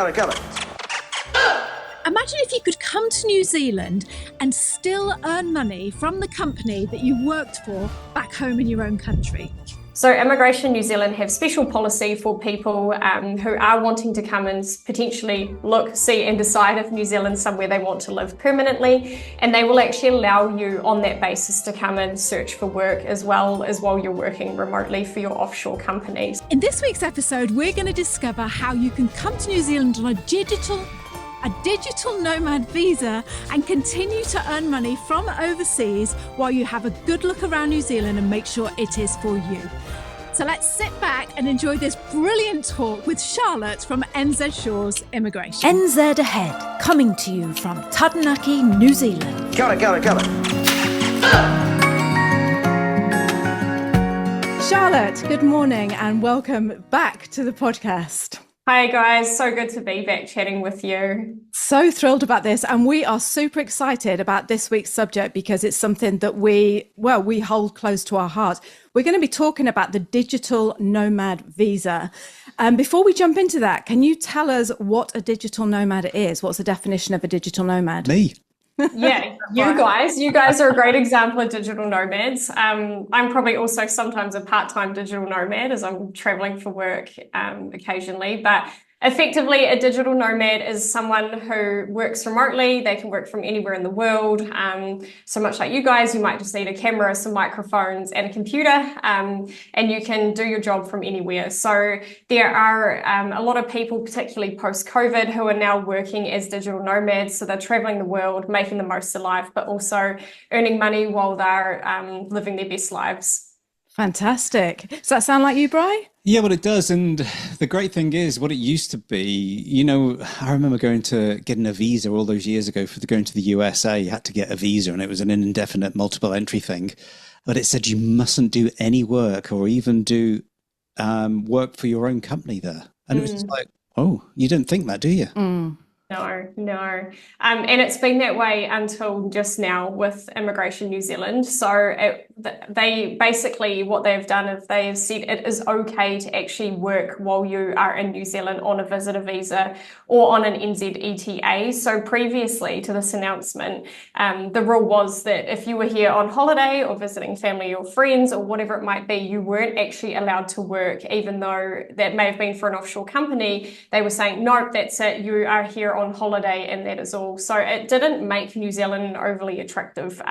Got it. Imagine if you could come to New Zealand and still earn money from the company that you worked for back home in your own country. So Immigration New Zealand have special policy for people who are wanting to come and potentially look, see and decide if New Zealand's somewhere they want to live permanently, and they will actually allow you on that basis to come and search for work as well as while you're working remotely for your offshore companies. In this week's episode, we're going to discover how you can come to New Zealand on a digital nomad visa and continue to earn money from overseas while you have a good look around New Zealand and make sure it is for you. So let's sit back and enjoy this brilliant talk with Charlotte from NZ Shores Immigration. NZ Ahead, coming to you from Taranaki, New Zealand. Got it. Charlotte, good morning and welcome back to the podcast. Hi guys, so good to be back chatting with you. So thrilled about this, and we are super excited about this week's subject because it's something that we hold close to our heart. We're going to be talking about the digital nomad visa. Before we jump into that, can you tell us what a digital nomad is? What's the definition of a digital nomad? Me. Yeah, you guys are a great example of digital nomads. I'm probably also sometimes a part-time digital nomad as I'm traveling for work occasionally, but effectively a digital nomad is someone who works remotely. They can work from anywhere in the world. So much like you guys, you might just need a camera, some microphones and a computer, and you can do your job from anywhere. So there are a lot of people, particularly post-COVID, who are now working as digital nomads. So they're traveling the world, making the most of life, but also earning money while they're living their best lives. Fantastic. Does that sound like you, Bri? Yeah, well, it does. And the great thing is what it used to be, I remember getting a visa all those years ago for going to the USA. You had to get a visa and it was an indefinite multiple entry thing. But it said you mustn't do any work or even do work for your own company there. And it was just like, oh, you don't think that, do you? No. And it's been that way until just now with Immigration New Zealand. So they basically, what they've done is they have said it is okay to actually work while you are in New Zealand on a visitor visa or on an NZETA. So previously to this announcement, the rule was that if you were here on holiday or visiting family or friends or whatever it might be, you weren't actually allowed to work, even though that may have been for an offshore company. They were saying, nope, that's it. You are here on holiday and that is all. So it didn't make New Zealand an overly attractive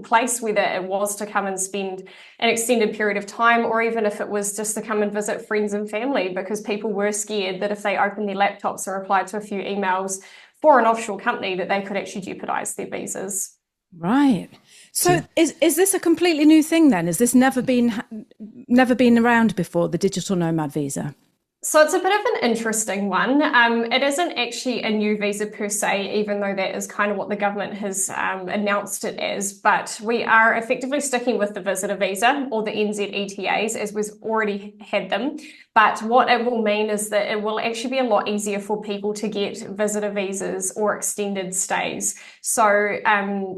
place, whether it was to come and spend an extended period of time or even if it was just to come and visit friends and family, because people were scared that if they opened their laptops and replied to a few emails for an offshore company that they could actually jeopardize their visas. Right. So is this a completely new thing then? Has this never been around before, the digital nomad visa? So it's a bit of an interesting one. It isn't actually a new visa per se, even though that is kind of what the government has announced it as. But we are effectively sticking with the visitor visa or the NZETAs as we've already had them. But what it will mean is that it will actually be a lot easier for people to get visitor visas or extended stays. So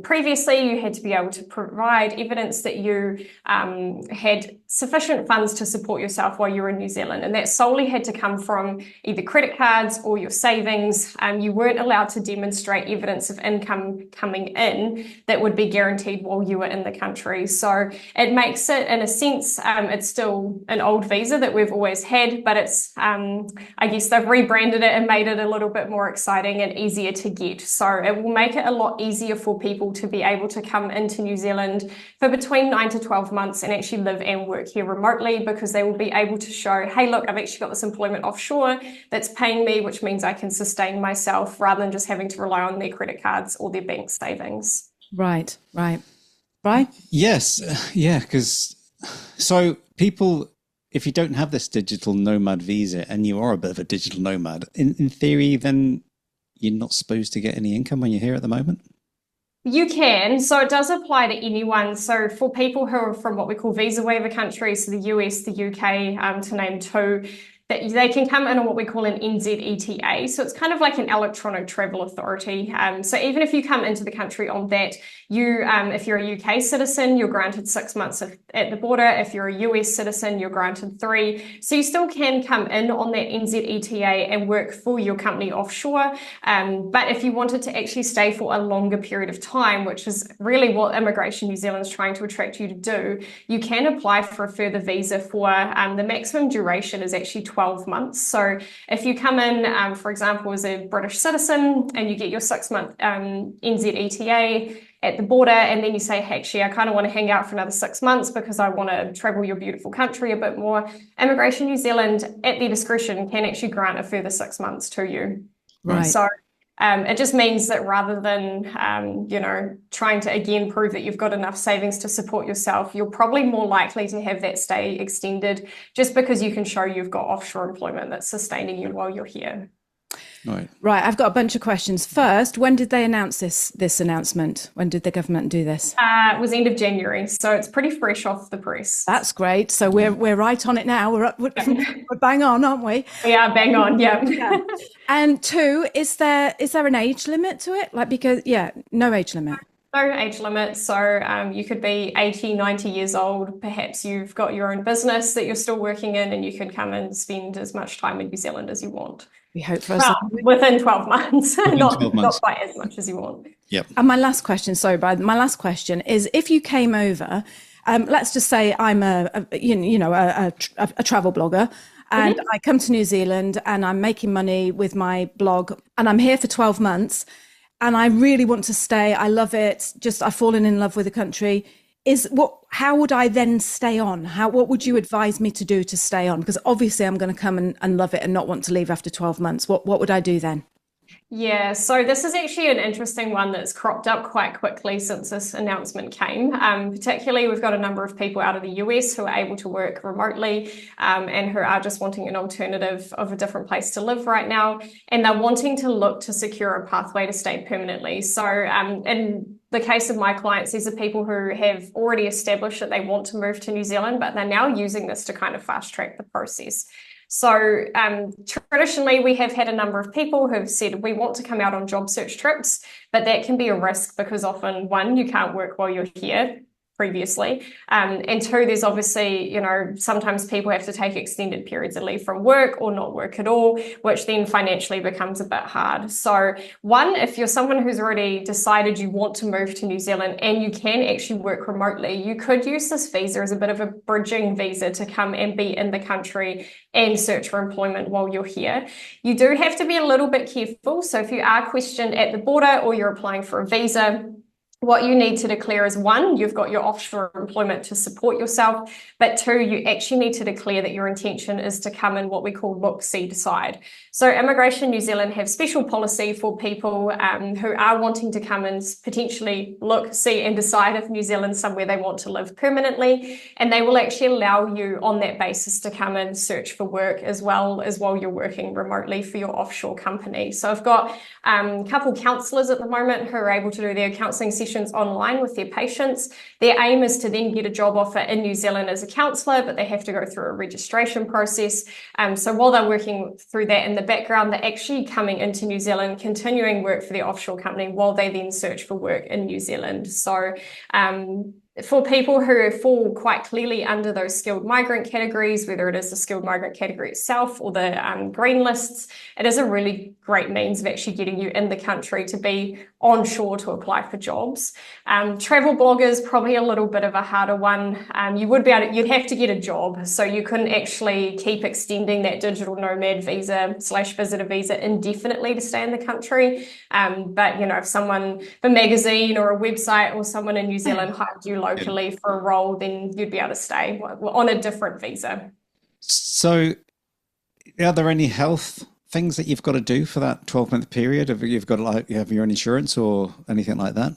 previously you had to be able to provide evidence that you had sufficient funds to support yourself while you were in New Zealand. And that solely had to come from either credit cards or your savings. You weren't allowed to demonstrate evidence of income coming in that would be guaranteed while you were in the country. So it makes it, in a sense, it's still an old visa that we've always had, but it's, I guess they've rebranded it and made it a little bit more exciting and easier to get. So it will make it a lot easier for people to be able to come into New Zealand for between 9 to 12 months and actually live and work here remotely, because they will be able to show, hey, look, I've actually got this employment offshore that's paying me, which means I can sustain myself rather than just having to rely on their credit cards or their bank savings. Right. Right? Yes. Yeah. Because so people, if you don't have this digital nomad visa and you are a bit of a digital nomad, in theory, then you're not supposed to get any income when you're here at the moment? You can. So it does apply to anyone. So for people who are from what we call visa waiver countries, so the US, the UK, to name two, they can come in on what we call an NZETA. So it's kind of like an electronic travel authority. So even if you come into the country on that, if you're a UK citizen, you're granted 6 months at the border. If you're a US citizen, you're granted 3. So you still can come in on that NZETA and work for your company offshore. But if you wanted to actually stay for a longer period of time, which is really what Immigration New Zealand is trying to attract you to do, you can apply for a further visa for the maximum duration is actually 12 months. So if you come in, for example, as a British citizen and you get your 6-month NZETA at the border, and then you say, hey, actually, I kind of want to hang out for another 6 months because I want to travel your beautiful country a bit more, Immigration New Zealand, at their discretion, can actually grant a further 6 months to you. Right. So it just means that rather than, trying to, again, prove that you've got enough savings to support yourself, you're probably more likely to have that stay extended just because you can show you've got offshore employment that's sustaining you while you're here. Right. I've got a bunch of questions. First, when did they announce this announcement? When did the government do this? It was end of January, so it's pretty fresh off the press. That's great. So we're right on it now. We're bang on, aren't we? We are bang on, yeah. And 2, is there an age limit to it? No age limit. No age limit. So you could be 80, 90 years old. Perhaps you've got your own business that you're still working in, and you can come and spend as much time in New Zealand as you want. We hope for us. Well, within 12 months, not 12 months. not quite as much as you want. Yep. And my last question is, if you came over, let's just say I'm a travel blogger, and I come to New Zealand and I'm making money with my blog, and I'm here for 12 months, and I really want to stay. I love it. I've fallen in love with the country. How would I then stay on? What would you advise me to do to stay on? Because obviously I'm going to come and love it and not want to leave after 12 months. What would I do then? Yeah, so this is actually an interesting one that's cropped up quite quickly since this announcement came. Particularly, we've got a number of people out of the US who are able to work remotely and who are just wanting an alternative of a different place to live right now. And they're wanting to look to secure a pathway to stay permanently. So in the case of my clients, these are people who have already established that they want to move to New Zealand, but they're now using this to kind of fast track the process. So traditionally, we have had a number of people who've said we want to come out on job search trips, but that can be a risk because often, 1, you can't work while you're here previously. And 2, there's obviously, sometimes people have to take extended periods of leave from work or not work at all, which then financially becomes a bit hard. So 1, if you're someone who's already decided you want to move to New Zealand and you can actually work remotely, you could use this visa as a bit of a bridging visa to come and be in the country and search for employment while you're here. You do have to be a little bit careful. So if you are questioned at the border or you're applying for a visa, what you need to declare is 1, you've got your offshore employment to support yourself, but 2, you actually need to declare that your intention is to come in what we call look, see, decide. So Immigration New Zealand have special policy for people who are wanting to come and potentially look, see and decide if New Zealand's somewhere they want to live permanently, and they will actually allow you on that basis to come and search for work as well as while you're working remotely for your offshore company. So I've got a couple counsellors at the moment who are able to do their counselling sessions online with their patients. Their aim is to then get a job offer in New Zealand as a counsellor, but they have to go through a registration process. So while they're working through that in the background, they're actually coming into New Zealand, continuing work for their offshore company while they then search for work in New Zealand. So for people who fall quite clearly under those skilled migrant categories, whether it is the skilled migrant category itself or the green lists, it is a really great means of actually getting you in the country to be onshore to apply for jobs. Travel bloggers, probably a little bit of a harder one. You'd have to get a job, so you couldn't actually keep extending that digital nomad visa / visitor visa indefinitely to stay in the country. But if someone, the magazine or a website or someone in New Zealand hired you locally for a role, then you'd be able to stay on a different visa. So are there any health things that you've got to do for that 12-month period? Have you've got to you have your own insurance or anything like that?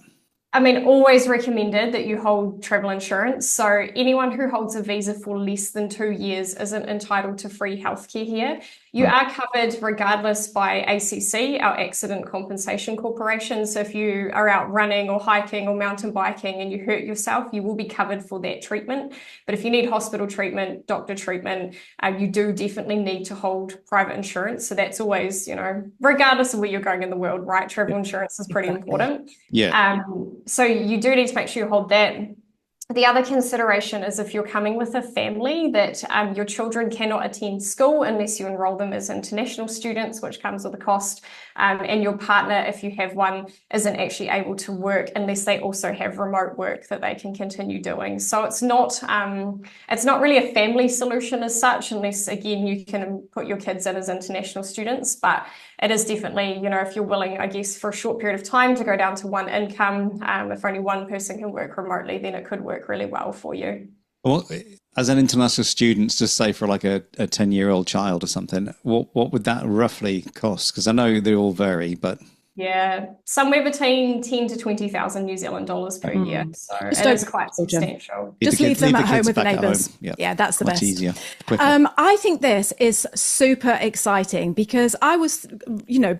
I mean, always recommended that you hold travel insurance. So anyone who holds a visa for less than 2 years isn't entitled to free healthcare here. You are covered regardless by ACC, our Accident Compensation Corporation. So if you are out running or hiking or mountain biking and you hurt yourself, you will be covered for that treatment. But if you need hospital treatment, doctor treatment, you do definitely need to hold private insurance. So that's always, regardless of where you're going in the world, right? Travel insurance is pretty important. Yeah. So you do need to make sure you hold that. The other consideration is if you're coming with a family that your children cannot attend school unless you enroll them as international students, which comes with a cost, and your partner, if you have one, isn't actually able to work unless they also have remote work that they can continue doing. So it's not really a family solution as such, unless, again, you can put your kids in as international students. But it is definitely, if you're willing, I guess, for a short period of time to go down to one income, if only one person can work remotely, then it could work really well for you. Well, as an international student, just say for like a 10-year-old child or something, what would that roughly cost? Because I know they all vary, but... Yeah, somewhere between 10 to 20,000 New Zealand dollars per year. So it is quite substantial. Just leave them at home with the neighbours. Yep. Yeah, that's the Much best. Easier. I think this is super exciting because I was,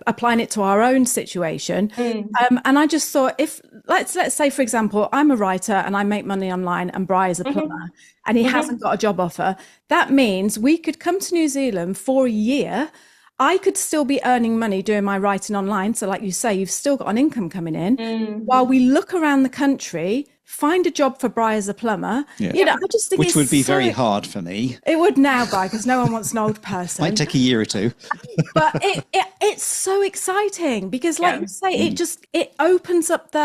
applying it to our own situation. And I just thought if, let's say, for example, I'm a writer and I make money online and Bri is a plumber and he hasn't got a job offer. That means we could come to New Zealand for a year. I could still be earning money doing my writing online. So like you say, you've still got an income coming in while we look around the country, find a job for Bri as a plumber. Yeah. I just think which would be very hard for me. It would now, Bri, because no one wants an old person. Might take a year or two. But it's so exciting because like you say, it opens up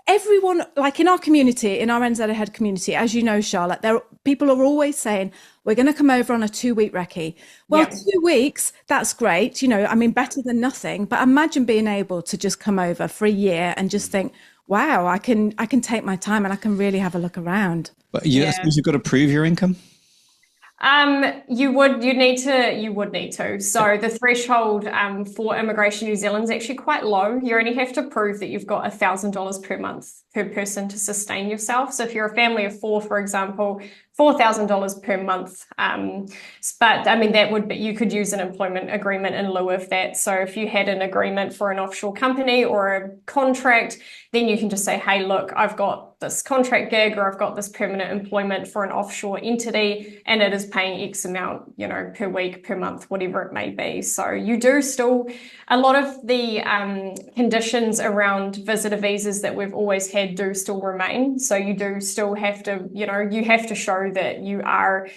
everyone, like in our community, in our NZAhead community, as you know, Charlotte, people are always saying, we're going to come over on a 2-week recce. Well, 2 weeks, that's great. Better than nothing. But imagine being able to just come over for a year and just think, wow, I can take my time and I can really have a look around. But I suppose you've got to prove your income. You would need to. So the threshold for Immigration New Zealand is actually quite low. You only have to prove that you've got $1,000 per month per person to sustain yourself. So if you're a family of 4, for example, $4,000 per month. But that would be, you could use an employment agreement in lieu of that. So if you had an agreement for an offshore company or a contract, then you can just say, hey, look, I've got this contract gig or I've got this permanent employment for an offshore entity and it is paying X amount, per week, per month, whatever it may be. So you do still, a lot of the conditions around visitor visas that we've always had do still remain. So you do still have to, you have to show that you are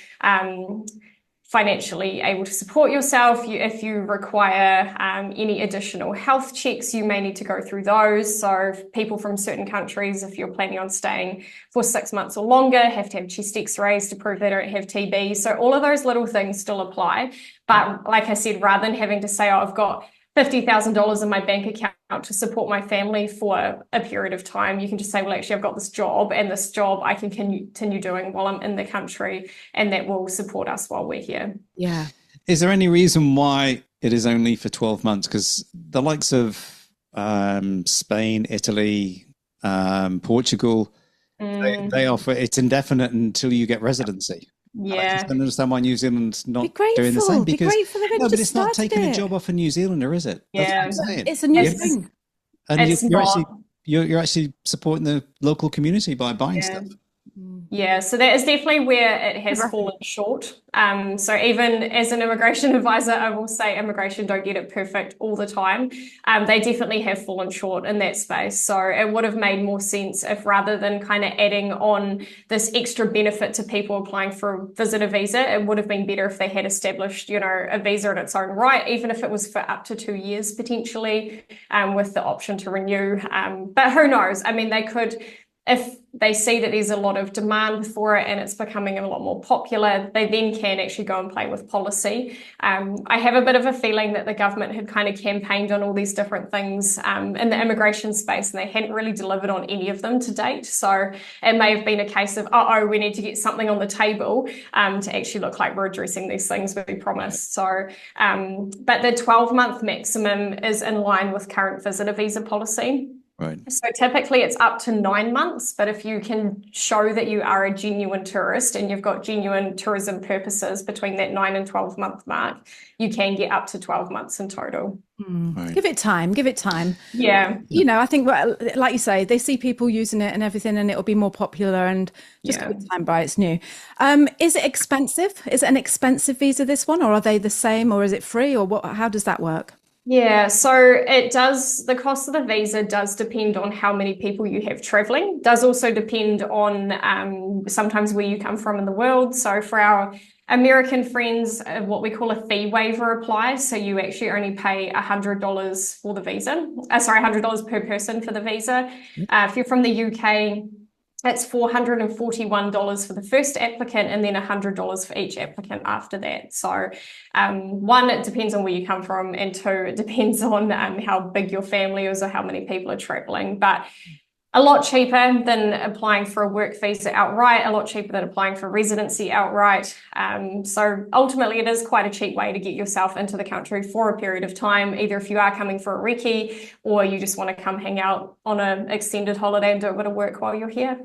financially able to support yourself. If you require any additional health checks, you may need to go through those. So people from certain countries, if you're planning on staying for 6 months or longer, have to have chest x-rays to prove they don't have TB. So all of those little things still apply. But like I said, rather than having to say, I've got $50,000 in my bank account to support my family for a period of time, you can just say, well, actually, I've got this job and this job I can continue doing while I'm in the country, and that will support us while we're here. Yeah. Is there any reason why it is only for 12 months? Because the likes of Spain, Italy, Portugal, they offer it's indefinite until you get residency. Yeah, I just don't understand why New Zealand's not doing the same. Because but it's not taking a job off a New Zealander, is it? Yeah, it's a new thing. And you're actually supporting the local community by buying stuff. Yeah, so that is definitely where it has fallen short. So even as an immigration advisor, I will say immigration don't get it perfect all the time. They definitely have fallen short in that space. So it would have made more sense if, rather than kind of adding on this extra benefit to people applying for a visitor visa, it would have been better if they had established, a visa in its own right, even if it was for up to 2 years potentially, with the option to renew. But who knows? They could, if they see that there's a lot of demand for it and it's becoming a lot more popular, they then can actually go and play with policy. I have a bit of a feeling that the government had kind of campaigned on all these different things in the immigration space, and they hadn't really delivered on any of them to date. So it may have been a case of, we need to get something on the table to actually look like we're addressing these things we promised. So, but the 12-month maximum is in line with current visitor visa policy. Right. So typically it's up to 9 months, but if you can show that you are a genuine tourist and you've got genuine tourism purposes between that 9 and 12-month mark, you can get up to 12 months in total. Right. Give it time. Give it time. Yeah. You know, I think, well, like you say, they see people using it and everything, and it'll be more popular. And just give it time by it's new. Is it expensive? Is it an expensive visa, this one, or are they the same, or is it free, or what? How does that work? Yeah, so it does, the cost of the visa does depend on how many people you have traveling. Does also depend on sometimes where you come from in the world. So for our American friends, what we call a fee waiver applies. So you actually only pay $100 for the visa. Sorry, $100 per person for the visa. If you're from the UK, it's $441 for the first applicant and then $100 for each applicant after that. So one, it depends on where you come from, and two, it depends on how big your family is or how many people are traveling. But a lot cheaper than applying for a work visa outright, a lot cheaper than applying for residency outright. So ultimately, it is quite a cheap way to get yourself into the country for a period of time, either if you are coming for a recce or you just want to come hang out on an extended holiday and do a bit of work while you're here.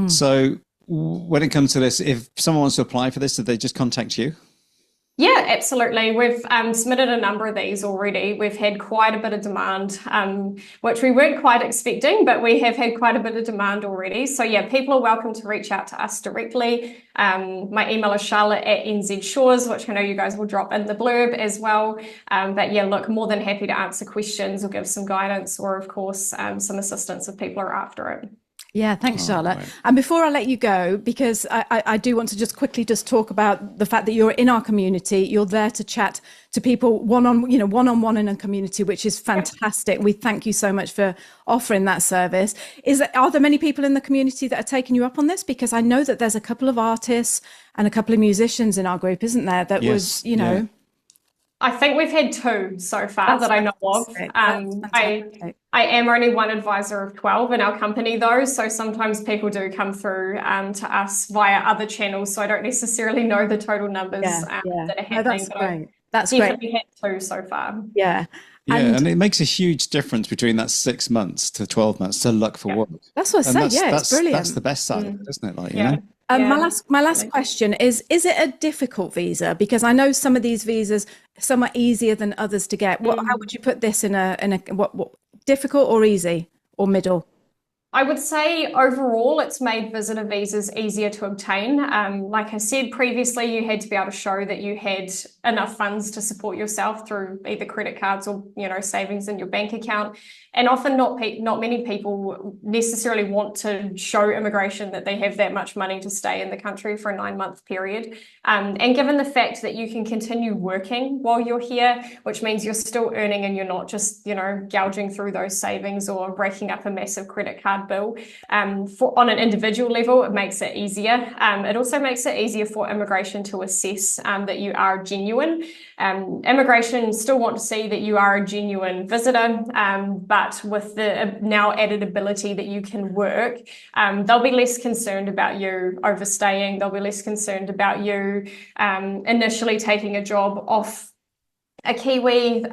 So when it comes to this, if someone wants to apply for this, did they just contact you? Yeah, absolutely. We've submitted a number of these already. We've had quite a bit of demand, which we weren't quite expecting, but we have had quite a bit of demand already. So yeah, people are welcome to reach out to us directly. My email is charlotte@nzshores, which I know you guys will drop in the blurb as well. But yeah, look, more than happy to answer questions or give some guidance, or of course, some assistance if people are after it. Yeah, thanks, Charlotte. Right. And before I let you go, because I do want to just quickly just talk about the fact that you're in our community, you're there to chat to people one-on-one in a community, which is fantastic. We thank you so much for offering that service. Are there many people in the community that are taking you up on this? Because I know that there's a couple of artists and a couple of musicians in our group, isn't there? That was, Yeah. I think we've had 2 so far that I know of. I am only one advisor of 12 in our company though, so sometimes people do come through to us via other channels, so I don't necessarily know the total numbers that are happening. That's great. That's definitely had 2 so far. Yeah. Yeah, and it makes a huge difference between that 6 months to 12 months to look for work. That's what I say. Yeah, it's brilliant. That's the best side of it, isn't it? Like, you know? My last question is it a difficult visa? Because I know some of these visas, some are easier than others to get. How would you put this in a what difficult or easy or middle? I would say overall, it's made visitor visas easier to obtain. Like I said previously, you had to be able to show that you had enough funds to support yourself through either credit cards or savings in your bank account. And often not many people necessarily want to show immigration that they have that much money to stay in the country for a 9-month period. And given the fact that you can continue working while you're here, which means you're still earning and you're not just, gouging through those savings or breaking up a massive credit card bill, on an individual level, it makes it easier. It also makes it easier for immigration to assess that you are genuine. Immigration still want to see that you are a genuine visitor, but with the now added ability that you can work, they'll be less concerned about you overstaying. They'll be less concerned about you initially taking a job off a Kiwi.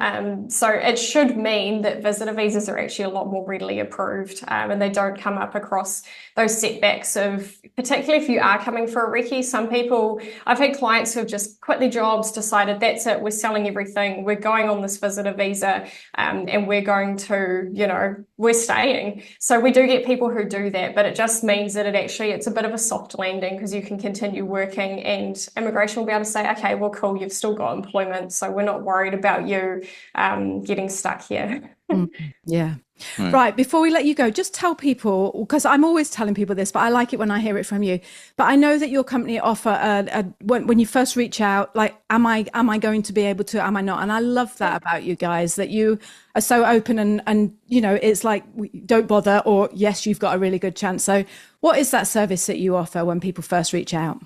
So it should mean that visitor visas are actually a lot more readily approved, and they don't come up across those setbacks of, particularly if you are coming for a recce. Some people, I've had clients who have just quit their jobs, decided that's it, we're selling everything, we're going on this visitor visa, and we're going to, we're staying. So we do get people who do that, but it just means that it's a bit of a soft landing because you can continue working and immigration will be able to say, okay, well, cool, you've still got employment, so we're not worried about you getting stuck here. Yeah. Right. Before we let you go, just tell people, because I'm always telling people this, but I like it when I hear it from you. But I know that your company offer when you first reach out, like, am I going to be able to, am I not? And I love that about you guys, that you are so open and it's like, don't bother, or yes, you've got a really good chance. So what is that service that you offer when people first reach out?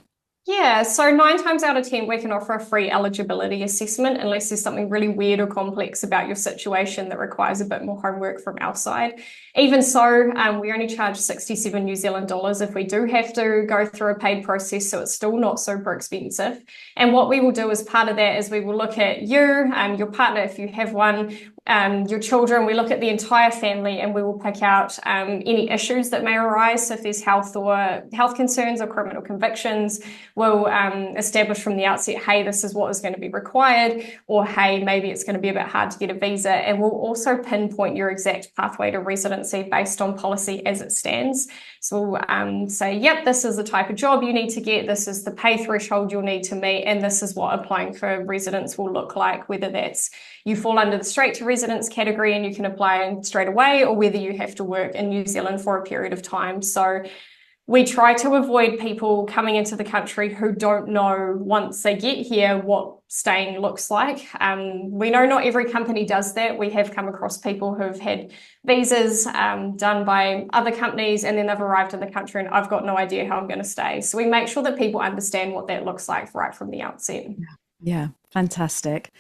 Yeah, so 9 times out of 10, we can offer a free eligibility assessment unless there's something really weird or complex about your situation that requires a bit more homework from our side. Even so, we only charge 67 New Zealand dollars if we do have to go through a paid process, so it's still not super expensive. And what we will do as part of that is we will look at you, your partner, if you have one, your children. We look at the entire family, and we will pick out any issues that may arise. So if there's health concerns or criminal convictions, we'll establish from the outset, hey, this is what is going to be required, or hey, maybe it's going to be a bit hard to get a visa. And we'll also pinpoint your exact pathway to residency based on policy as it stands. So we'll say, yep, this is the type of job you need to get, this is the pay threshold you'll need to meet, and this is what applying for residence will look like, whether that's you fall under the straight to residence category and you can apply straight away, or whether you have to work in New Zealand for a period of time. So we try to avoid people coming into the country who don't know once they get here what staying looks like. We know not every company does that. We have come across people who've had visas done by other companies, and then they've arrived in the country and I've got no idea how I'm going to stay. So we make sure that people understand what that looks like right from the outset. Yeah, fantastic.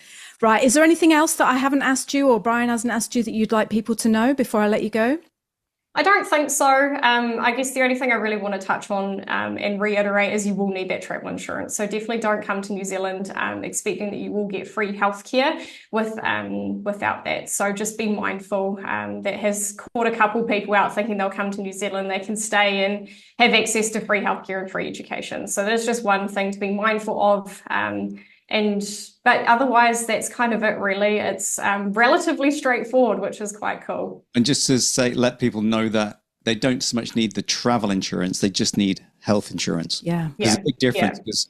Right. Is there anything else that I haven't asked you, or Brian hasn't asked you, that you'd like people to know before I let you go? I don't think so. I guess the only thing I really want to touch on and reiterate is you will need that travel insurance. So definitely don't come to New Zealand expecting that you will get free healthcare without that. So just be mindful. That has caught a couple people out thinking they'll come to New Zealand, they can stay and have access to free healthcare and free education. So there's just one thing to be mindful of. But otherwise, that's kind of it, really. It's relatively straightforward, which is quite cool. And just to say, let people know that they don't so much need the travel insurance, they just need health insurance. Yeah. There's a big difference, because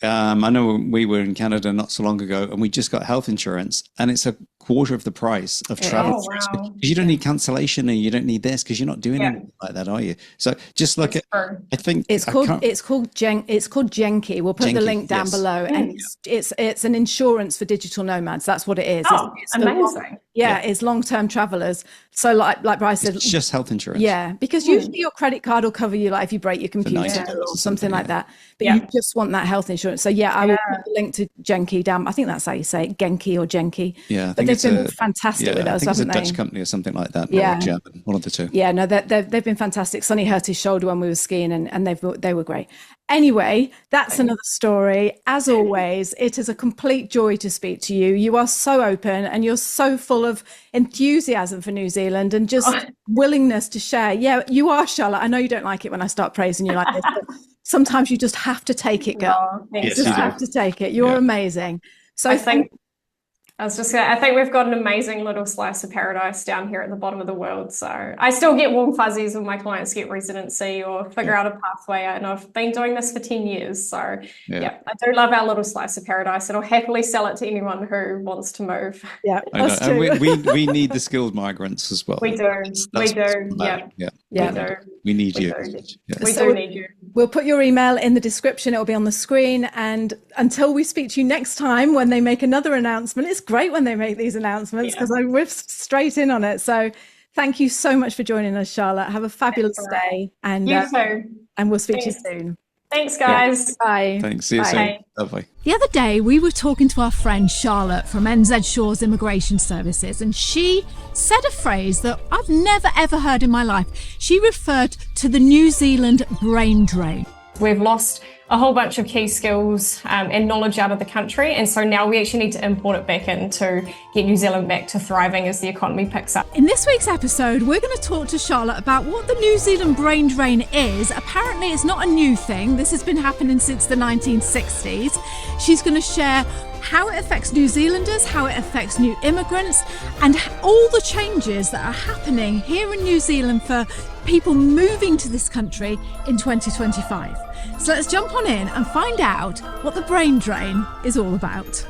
I know we were in Canada not so long ago, and we just got health insurance, and it's a quarter of the price of travel insurance. Wow. Because you don't need cancellation, and you don't need this, because you're not doing anything like that, are you? So just look at. I think it's called Genki. We'll put the link down below, and it's an insurance for digital nomads. That's what it is. Oh, it's amazing. It's long-term travelers. So like Bryce said, it's just health insurance. Yeah, because usually your credit card will cover you, like if you break your computer or something like that. But you just want that health insurance. So I will put the link to Genki down. I think that's how you say it, Genki or Genki. Yeah, but they've been fantastic with us, haven't they? It's a Dutch company or something like that. Or German, one of the two. Yeah, no, they've been fantastic. Sonny hurt his shoulder when we were skiing, and they were great. Anyway, that's another story. As always, it is a complete joy to speak to you. You are so open, and you're so full of enthusiasm for New Zealand and just willingness to share. Yeah, you are, Charlotte. I know you don't like it when I start praising you like this, but sometimes you just have to take it, girl. Yes, you just have to take it. You're amazing. So I think we've got an amazing little slice of paradise down here at the bottom of the world. So I still get warm fuzzies when my clients get residency or figure out a pathway. And I've been doing this for 10 years. So I do love our little slice of paradise, and I'll happily sell it to anyone who wants to move. Yeah, us too. And we need the skilled migrants as well. We do. We do. We need you. We do need you. We'll put your email in the description. It'll be on the screen. And until we speak to you next time, when they make another announcement, it's great when they make these announcements, because I whiffed straight in on it. So thank you so much for joining us, Charlotte. Have a fabulous day. And you too. And we'll speak to you soon. Thanks, guys. Bye. Thanks. See you soon. Bye-bye. The other day, we were talking to our friend Charlotte from NZ Shores Immigration Services, and she said a phrase that I've never, ever heard in my life. She referred to the New Zealand brain drain. We've lost a whole bunch of key skills and knowledge out of the country, and so now we actually need to import it back in to get New Zealand back to thriving as the economy picks up. In this week's episode, we're going to talk to Charlotte about what the New Zealand brain drain is. Apparently it's not a new thing. This has been happening since the 1960s. She's going to share how it affects New Zealanders, how it affects new immigrants, and all the changes that are happening here in New Zealand for people moving to this country in 2025. So let's jump on in and find out what the brain drain is all about.